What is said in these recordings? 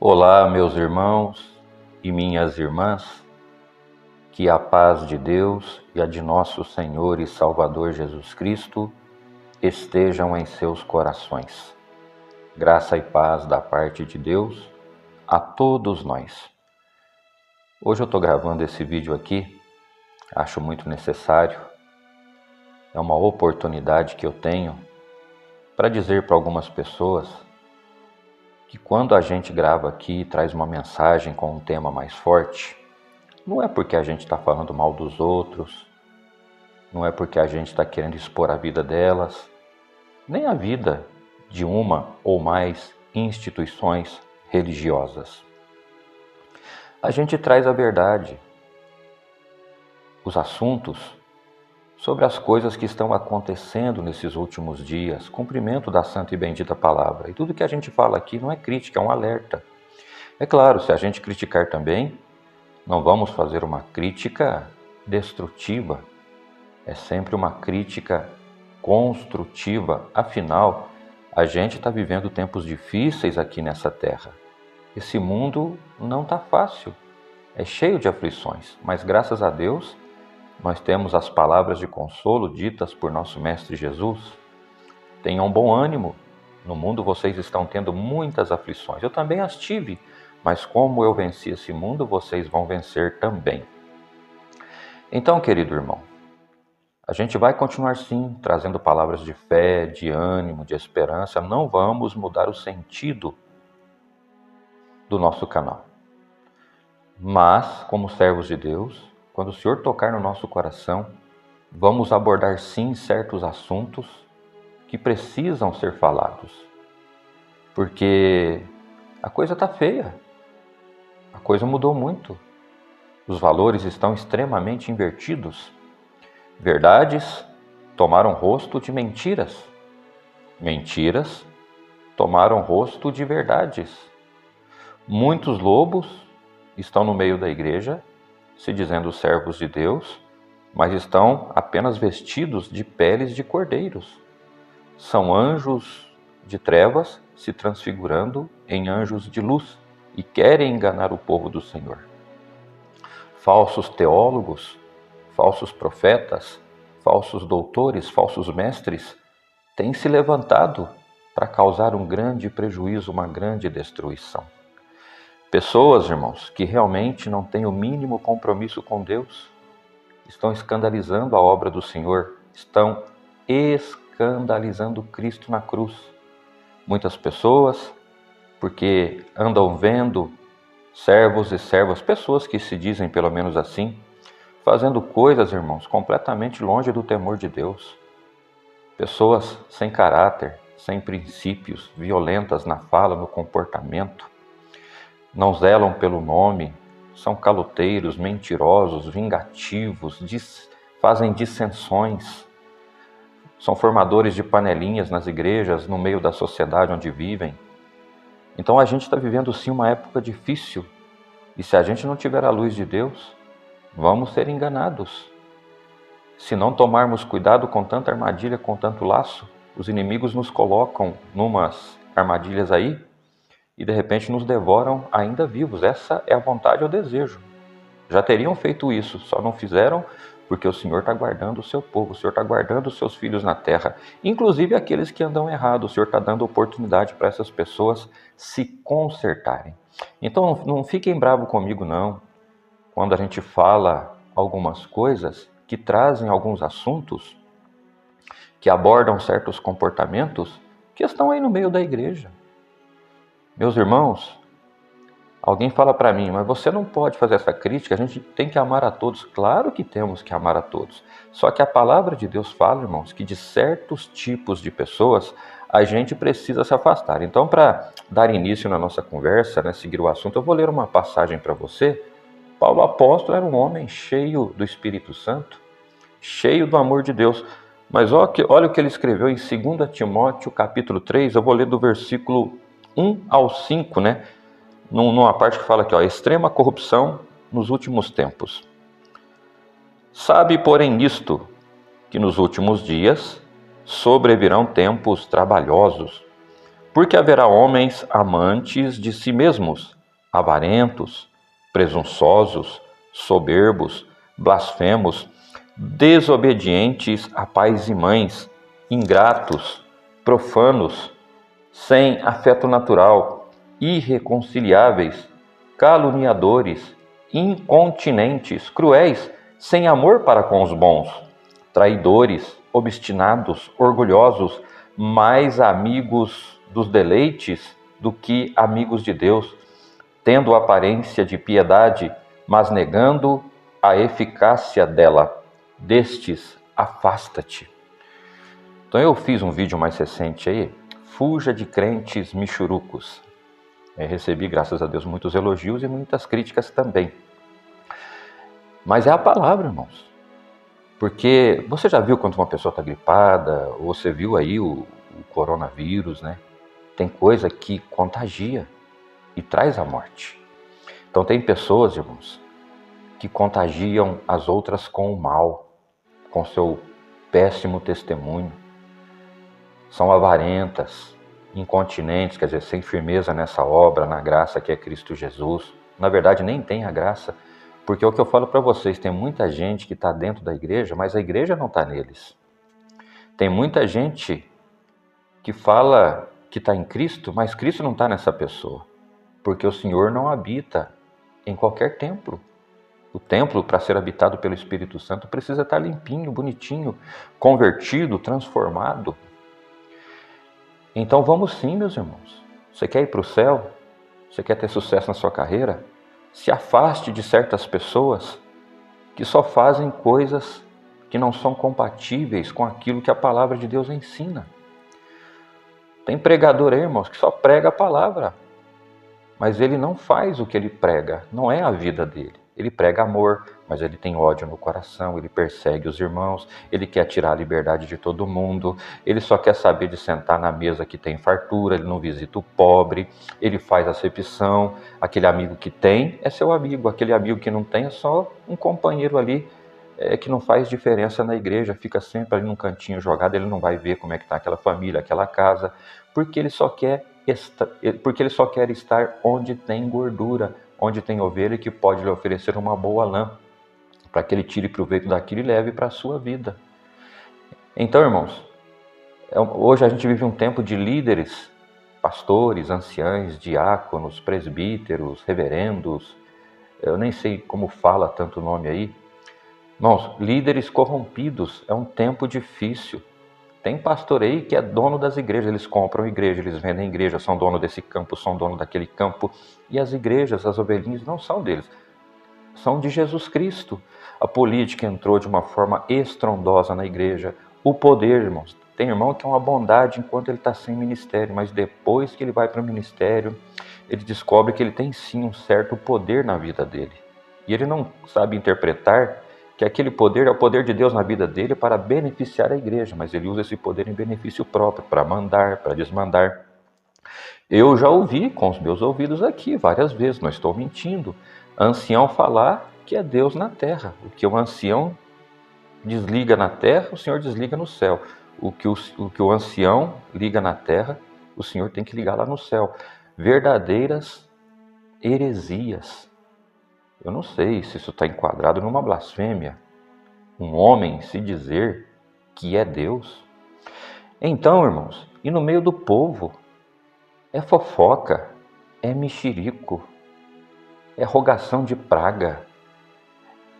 Olá, meus irmãos e minhas irmãs, que a paz de Deus e a de nosso Senhor e Salvador Jesus Cristo estejam em seus corações. Graça e paz da parte de Deus a todos nós. Hoje eu estou gravando esse vídeo aqui, acho muito necessário, é uma oportunidade que eu tenho para dizer para algumas pessoas que quando a gente grava aqui e traz uma mensagem com um tema mais forte, não é porque a gente está falando mal dos outros, não é porque a gente está querendo expor a vida delas, nem a vida de uma ou mais instituições religiosas. A gente traz a verdade, os assuntos sobre as coisas que estão acontecendo nesses últimos dias, cumprimento da santa e bendita palavra. E tudo que a gente fala aqui não é crítica, é um alerta. É claro, se a gente criticar também, não vamos fazer uma crítica destrutiva, é sempre uma crítica construtiva. Afinal, a gente está vivendo tempos difíceis aqui nessa terra. Esse mundo não está fácil, é cheio de aflições, mas graças a Deus nós temos as palavras de consolo ditas por nosso Mestre Jesus. Tenham bom ânimo, no mundo vocês estão tendo muitas aflições. Eu também as tive, mas como eu venci esse mundo, vocês vão vencer também. Então, querido irmão, a gente vai continuar sim, trazendo palavras de fé, de ânimo, de esperança. Não vamos mudar o sentido do nosso canal. Mas, como servos de Deus, quando o Senhor tocar no nosso coração, vamos abordar sim certos assuntos que precisam ser falados. Porque a coisa está feia, a coisa mudou muito. Os valores estão extremamente invertidos. Verdades tomaram rosto de mentiras. Mentiras tomaram rosto de verdades. Muitos lobos estão no meio da igreja, se dizendo servos de Deus, mas estão apenas vestidos de peles de cordeiros. São anjos de trevas se transfigurando em anjos de luz e querem enganar o povo do Senhor. Falsos teólogos, falsos profetas, falsos doutores, falsos mestres têm se levantado para causar um grande prejuízo, uma grande destruição. Pessoas, irmãos, que realmente não têm o mínimo compromisso com Deus, estão escandalizando a obra do Senhor, estão escandalizando Cristo na cruz. Muitas pessoas, porque andam vendo servos e servas, pessoas que se dizem pelo menos assim, fazendo coisas, irmãos, completamente longe do temor de Deus. Pessoas sem caráter, sem princípios, violentas na fala, no comportamento, não zelam pelo nome, são caloteiros, mentirosos, vingativos, fazem dissensões, são formadores de panelinhas nas igrejas, no meio da sociedade onde vivem. Então a gente está vivendo sim uma época difícil, e se a gente não tiver a luz de Deus, vamos ser enganados. Se não tomarmos cuidado com tanta armadilha, com tanto laço, os inimigos nos colocam numas armadilhas aí e de repente nos devoram ainda vivos. Essa é a vontade e o desejo. Já teriam feito isso, só não fizeram porque o Senhor está guardando o seu povo, o Senhor está guardando os seus filhos na terra, inclusive aqueles que andam errado. O Senhor está dando oportunidade para essas pessoas se consertarem. Então não fiquem bravos comigo não, quando a gente fala algumas coisas que trazem alguns assuntos, que abordam certos comportamentos que estão aí no meio da igreja. Meus irmãos, alguém fala para mim, mas você não pode fazer essa crítica, a gente tem que amar a todos. Claro que temos que amar a todos. Só que a palavra de Deus fala, irmãos, que de certos tipos de pessoas a gente precisa se afastar. Então, para dar início na nossa conversa, né, seguir o assunto, eu vou ler uma passagem para você. Paulo apóstolo era um homem cheio do Espírito Santo, cheio do amor de Deus. Mas olha o que ele escreveu em 2 Timóteo, capítulo 3, eu vou ler do versículo 1 ao 5, né? Numa parte que fala aqui, extrema corrupção nos últimos tempos. Sabe, porém, nisto, que nos últimos dias sobrevirão tempos trabalhosos, Porque haverá homens amantes de si mesmos, avarentos, presunçosos, soberbos, blasfemos, desobedientes a pais e mães, ingratos, profanos, sem afeto natural, irreconciliáveis, caluniadores, incontinentes, cruéis, sem amor para com os bons, traidores, obstinados, orgulhosos, mais amigos dos deleites do que amigos de Deus, tendo aparência de piedade, mas negando a eficácia dela. Destes, afasta-te. Então eu fiz um vídeo mais recente aí, fuja de crentes michurucos. Recebi, graças a Deus, muitos elogios e muitas críticas também. Mas é a palavra, irmãos. Porque você já viu quando uma pessoa está gripada, ou você viu aí o coronavírus, né? Tem coisa que contagia e traz a morte. Então tem pessoas, irmãos, que contagiam as outras com o mal, com seu péssimo testemunho. São avarentas, incontinentes, quer dizer, sem firmeza nessa obra, na graça que é Cristo Jesus. Na verdade, nem tem a graça, porque é o que eu falo para vocês, tem muita gente que está dentro da igreja, mas a igreja não está neles. Tem muita gente que fala que está em Cristo, mas Cristo não está nessa pessoa, porque o Senhor não habita em qualquer templo. O templo, para ser habitado pelo Espírito Santo, precisa estar limpinho, bonitinho, convertido, transformado. Então vamos sim, meus irmãos. Você quer ir para o céu? Você quer ter sucesso na sua carreira? Se afaste de certas pessoas que só fazem coisas que não são compatíveis com aquilo que a palavra de Deus ensina. Tem pregador aí, irmãos, que só prega a palavra, mas ele não faz o que ele prega, não é a vida dele. Ele prega amor, mas ele tem ódio no coração, ele persegue os irmãos, ele quer tirar a liberdade de todo mundo, ele só quer saber de sentar na mesa que tem fartura, ele não visita o pobre, ele faz acepção. Aquele amigo que tem é seu amigo, aquele amigo que não tem é só um companheiro ali, que não faz diferença na igreja, fica sempre ali num cantinho jogado, ele não vai ver como é que está aquela família, aquela casa, porque ele só quer estar onde tem gordura, onde tem ovelha que pode lhe oferecer uma boa lã, para que ele tire proveito daquilo e leve para a sua vida. Então, irmãos, hoje a gente vive um tempo de líderes, pastores, anciães, diáconos, presbíteros, reverendos, eu nem sei como fala tanto nome aí. Irmãos, líderes corrompidos, é um tempo difícil. Tem pastor aí que é dono das igrejas, eles compram igreja, eles vendem igreja, são dono desse campo, são dono daquele campo. E as igrejas, as ovelhinhas, não são deles, são de Jesus Cristo. A política entrou de uma forma estrondosa na igreja. O poder, irmãos, tem irmão que é uma bondade enquanto ele está sem ministério, mas depois que ele vai para o ministério, ele descobre que ele tem sim um certo poder na vida dele. E ele não sabe interpretar que aquele poder é o poder de Deus na vida dele para beneficiar a igreja, mas ele usa esse poder em benefício próprio, para mandar, para desmandar. Eu já ouvi com os meus ouvidos aqui várias vezes, não estou mentindo, ancião falar que é Deus na terra. O que o ancião desliga na terra, o Senhor desliga no céu. O que o ancião liga na terra, o Senhor tem que ligar lá no céu. Verdadeiras heresias. Eu não sei se isso está enquadrado numa blasfêmia. Um homem se dizer que é Deus. Então, irmãos, e no meio do povo, é fofoca, é mexerico, é rogação de praga,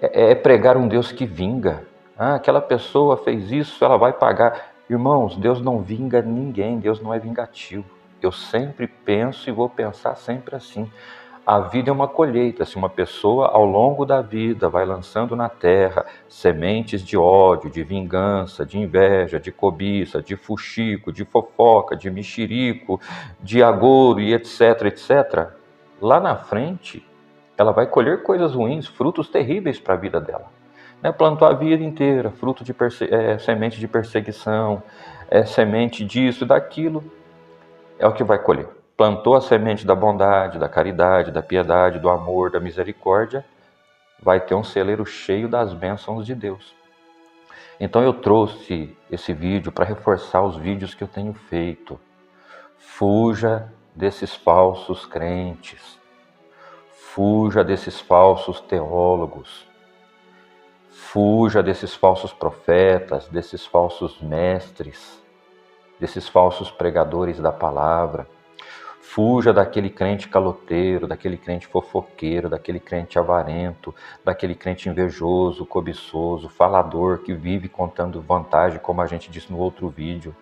é pregar um Deus que vinga. Aquela pessoa fez isso, ela vai pagar. Irmãos, Deus não vinga ninguém, Deus não é vingativo. Eu sempre penso e vou pensar sempre assim. A vida é uma colheita. Se uma pessoa ao longo da vida vai lançando na terra sementes de ódio, de vingança, de inveja, de cobiça, de fuxico, de fofoca, de mexerico, de agouro e etc, etc, lá na frente ela vai colher coisas ruins, frutos terríveis para a vida dela. Plantou a vida inteira, fruto de semente de perseguição, semente disso, daquilo, é o que vai colher. Plantou a semente da bondade, da caridade, da piedade, do amor, da misericórdia, vai ter um celeiro cheio das bênçãos de Deus. Então eu trouxe esse vídeo para reforçar os vídeos que eu tenho feito. Fuja desses falsos crentes. Fuja desses falsos teólogos. Fuja desses falsos profetas, desses falsos mestres, desses falsos pregadores da palavra. Fuja daquele crente caloteiro, daquele crente fofoqueiro, daquele crente avarento, daquele crente invejoso, cobiçoso, falador, que vive contando vantagem, como a gente disse no outro vídeo.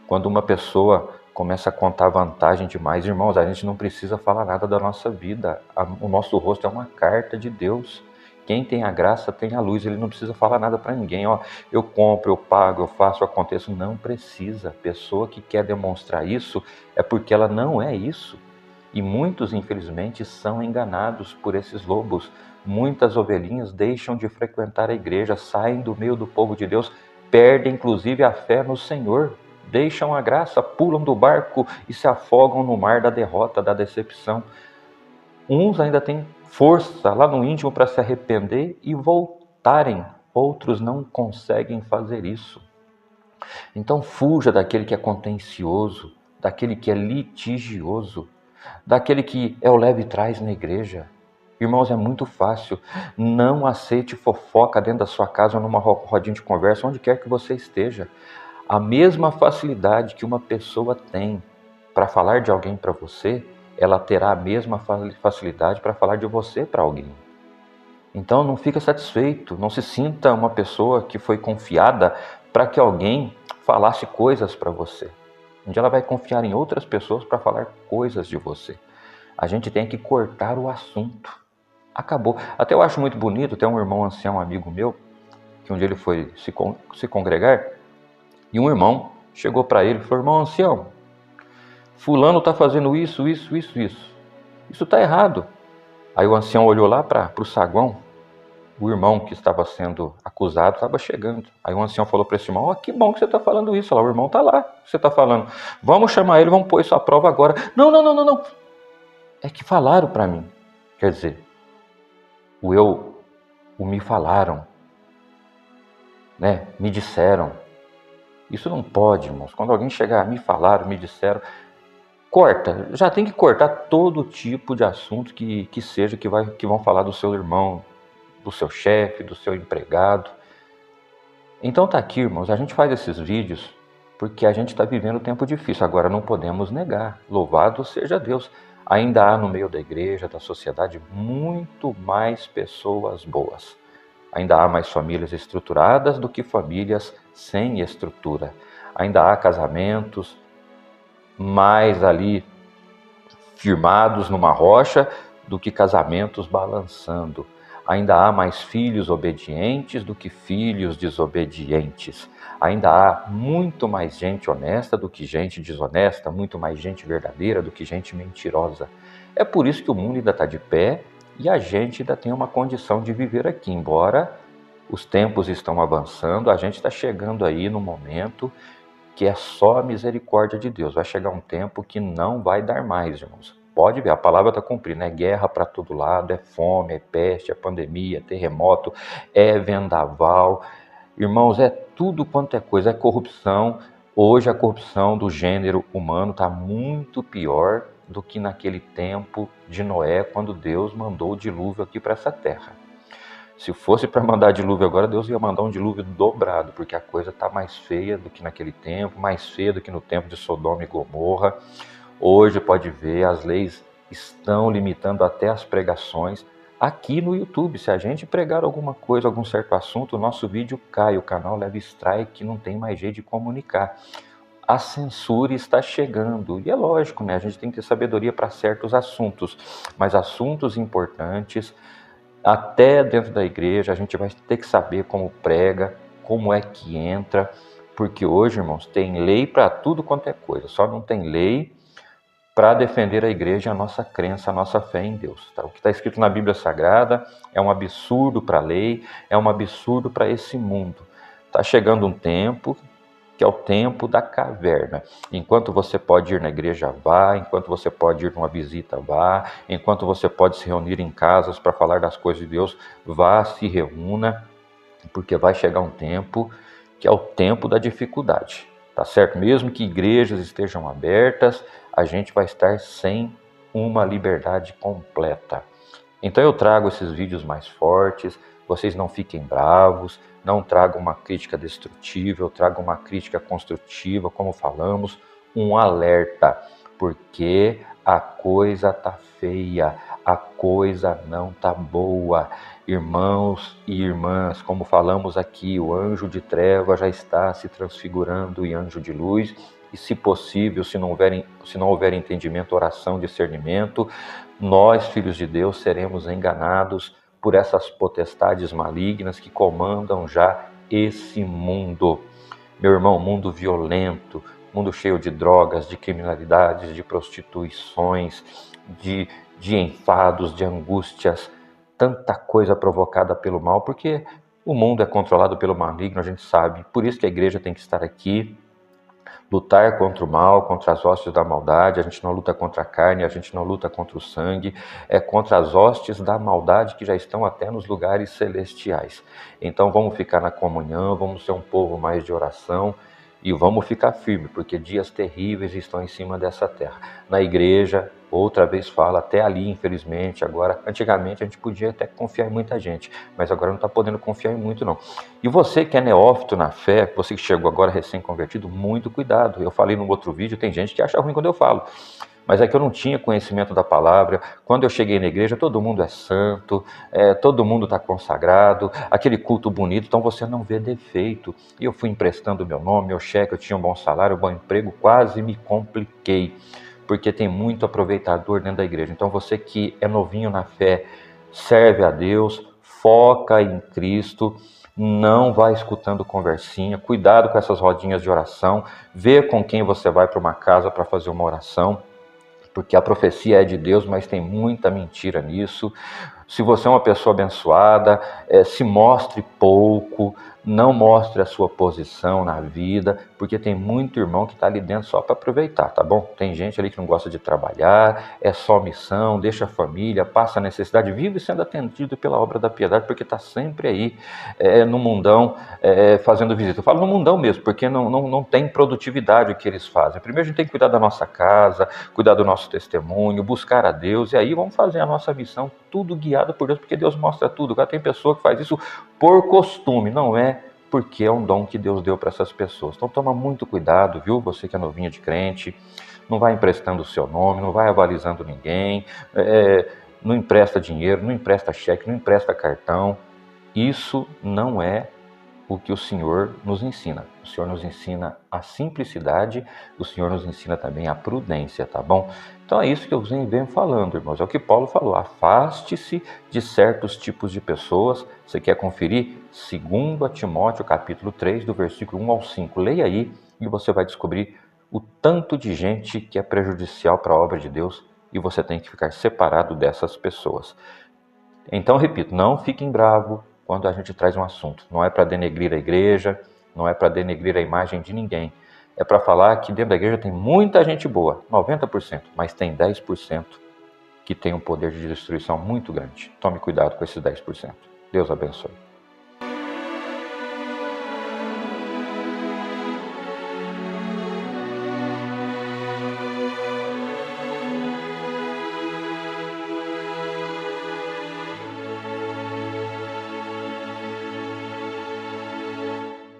Quando uma pessoa começa a contar vantagem demais, irmãos, a gente não precisa falar nada da nossa vida. O nosso rosto é uma carta de Deus. Quem tem a graça tem a luz, ele não precisa falar nada para ninguém. Ó, eu compro, eu pago, eu faço, eu aconteço. Não precisa. A pessoa que quer demonstrar isso é porque ela não é isso. E muitos, infelizmente, são enganados por esses lobos. Muitas ovelhinhas deixam de frequentar a igreja, saem do meio do povo de Deus, perdem inclusive a fé no Senhor. Deixam a graça, pulam do barco e se afogam no mar da derrota, da decepção. Uns ainda têm força lá no íntimo para se arrepender e voltarem. Outros não conseguem fazer isso. Então fuja daquele que é contencioso, daquele que é litigioso, daquele que é o leve trás na igreja. Irmãos, é muito fácil. Não aceite fofoca dentro da sua casa ou numa rodinha de conversa, onde quer que você esteja. A mesma facilidade que uma pessoa tem para falar de alguém para você, ela terá a mesma facilidade para falar de você para alguém. Então não fica satisfeito, não se sinta uma pessoa que foi confiada para que alguém falasse coisas para você. Um dia ela vai confiar em outras pessoas para falar coisas de você. A gente tem que cortar o assunto. Acabou. Até eu acho muito bonito, tem um irmão ancião, um amigo meu, que um dia ele foi se congregar, e um irmão chegou para ele e falou: irmão ancião, fulano está fazendo isso. Isso está errado. Aí o ancião olhou lá para o saguão, o irmão que estava sendo acusado estava chegando. Aí o ancião falou para esse irmão: que bom que você está falando isso. Lá, o irmão está lá, você está falando. Vamos chamar ele, vamos pôr isso à prova agora. Não. É que falaram para mim. Quer dizer, o me falaram, né? Me disseram. Isso não pode, irmãos. Quando alguém chegar, me falaram, me disseram, corta. Já tem que cortar todo tipo de assunto que seja que vão falar do seu irmão, do seu chefe, do seu empregado. Então tá aqui, irmãos, a gente faz esses vídeos porque a gente está vivendo um tempo difícil. Agora não podemos negar. Louvado seja Deus. Ainda há no meio da igreja, da sociedade, muito mais pessoas boas. Ainda há mais famílias estruturadas do que famílias sem estrutura. Ainda há casamentos mais ali firmados numa rocha do que casamentos balançando. Ainda há mais filhos obedientes do que filhos desobedientes. Ainda há muito mais gente honesta do que gente desonesta, muito mais gente verdadeira do que gente mentirosa. É por isso que o mundo ainda está de pé e a gente ainda tem uma condição de viver aqui. Embora os tempos estão avançando, a gente está chegando aí no momento que é só a misericórdia de Deus. Vai chegar um tempo que não vai dar mais, irmãos. Pode ver, a palavra está cumprindo, é guerra para todo lado, é fome, é peste, é pandemia, é terremoto, é vendaval. Irmãos, é tudo quanto é coisa, é corrupção. Hoje a corrupção do gênero humano está muito pior do que naquele tempo de Noé, quando Deus mandou o dilúvio aqui para essa terra. Se fosse para mandar dilúvio agora, Deus ia mandar um dilúvio dobrado, porque a coisa está mais feia do que naquele tempo, mais feia do que no tempo de Sodoma e Gomorra. Hoje, pode ver, as leis estão limitando até as pregações. Aqui no YouTube, se a gente pregar alguma coisa, algum certo assunto, o nosso vídeo cai, o canal leva strike, não tem mais jeito de comunicar. A censura está chegando, e é lógico, né? A gente tem que ter sabedoria para certos assuntos, mas assuntos importantes, até dentro da igreja, a gente vai ter que saber como prega, como é que entra, porque hoje, irmãos, tem lei para tudo quanto é coisa, só não tem lei para defender a igreja, a nossa crença, a nossa fé em Deus. Tá? O que está escrito na Bíblia Sagrada é um absurdo para a lei, é um absurdo para esse mundo. Está chegando um tempo que é o tempo da caverna. Enquanto você pode ir na igreja, vá. Enquanto você pode ir numa visita, vá. Enquanto você pode se reunir em casas para falar das coisas de Deus, vá, se reúna, porque vai chegar um tempo que é o tempo da dificuldade. tá certo? Mesmo que igrejas estejam abertas, a gente vai estar sem uma liberdade completa. Então eu trago esses vídeos mais fortes, vocês não fiquem bravos, não trago uma crítica destrutiva, eu trago uma crítica construtiva, como falamos, um alerta, porque a coisa tá feia, a coisa não tá boa. Irmãos e irmãs, como falamos aqui, o anjo de treva já está se transfigurando em anjo de luz, e se possível, se não houver entendimento, oração, discernimento, nós, filhos de Deus, seremos enganados por essas potestades malignas que comandam já esse mundo. Meu irmão, mundo violento, mundo cheio de drogas, de criminalidades, de prostituições, de enfados, de angústias, tanta coisa provocada pelo mal, porque o mundo é controlado pelo maligno, a gente sabe. Por isso que a igreja tem que estar aqui, lutar contra o mal, contra as hostes da maldade. A gente não luta contra a carne, a gente não luta contra o sangue, é contra as hostes da maldade que já estão até nos lugares celestiais. Então vamos ficar na comunhão, vamos ser um povo mais de oração e vamos ficar firme, porque dias terríveis estão em cima dessa terra. Na igreja, outra vez falo, até ali, infelizmente, agora, antigamente a gente podia até confiar em muita gente, mas agora não está podendo confiar em muito não. E você que é neófito na fé, você que chegou agora recém-convertido, muito cuidado. Eu falei no outro vídeo, tem gente que acha ruim quando eu falo, mas é que eu não tinha conhecimento da palavra. Quando eu cheguei na igreja, todo mundo é santo, todo mundo está consagrado, aquele culto bonito, então você não vê defeito. E eu fui emprestando meu nome, meu cheque, eu tinha um bom salário, um bom emprego, quase me compliquei, porque tem muito aproveitador dentro da igreja. Então você que é novinho na fé, serve a Deus, foca em Cristo, não vai escutando conversinha, cuidado com essas rodinhas de oração, vê com quem você vai para uma casa para fazer uma oração, porque a profecia é de Deus, mas tem muita mentira nisso. Se você é uma pessoa abençoada, se mostre pouco, não mostre a sua posição na vida, porque tem muito irmão que está ali dentro só para aproveitar, tá bom? Tem gente ali que não gosta de trabalhar, é só missão, deixa a família, passa a necessidade, vive sendo atendido pela obra da piedade, porque está sempre aí no mundão fazendo visita. Eu falo no mundão mesmo, porque não tem produtividade o que eles fazem. Primeiro a gente tem que cuidar da nossa casa, cuidar do nosso testemunho, buscar a Deus, e aí vamos fazer a nossa missão, tudo guiado por Deus, porque Deus mostra tudo. Agora tem pessoa que faz isso por costume, não é porque é um dom que Deus deu para essas pessoas. Então toma muito cuidado, viu? Você que é novinho de crente, não vai emprestando o seu nome, não vai avalizando ninguém, não empresta dinheiro, não empresta cheque, não empresta cartão. Isso não é o que o Senhor nos ensina. O Senhor nos ensina a simplicidade, o Senhor nos ensina também a prudência, tá bom? Então é isso que eu venho falando, irmãos. É o que Paulo falou, afaste-se de certos tipos de pessoas. Você quer conferir? 2 Timóteo capítulo 3, do versículo 1 ao 5. Leia aí e você vai descobrir o tanto de gente que é prejudicial para a obra de Deus e você tem que ficar separado dessas pessoas. Então, repito, não fiquem bravos quando a gente traz um assunto. Não é para denegrir a igreja, não é para denegrir a imagem de ninguém. É para falar que dentro da igreja tem muita gente boa, 90%, mas tem 10% que tem um poder de destruição muito grande. Tome cuidado com esses 10%. Deus abençoe.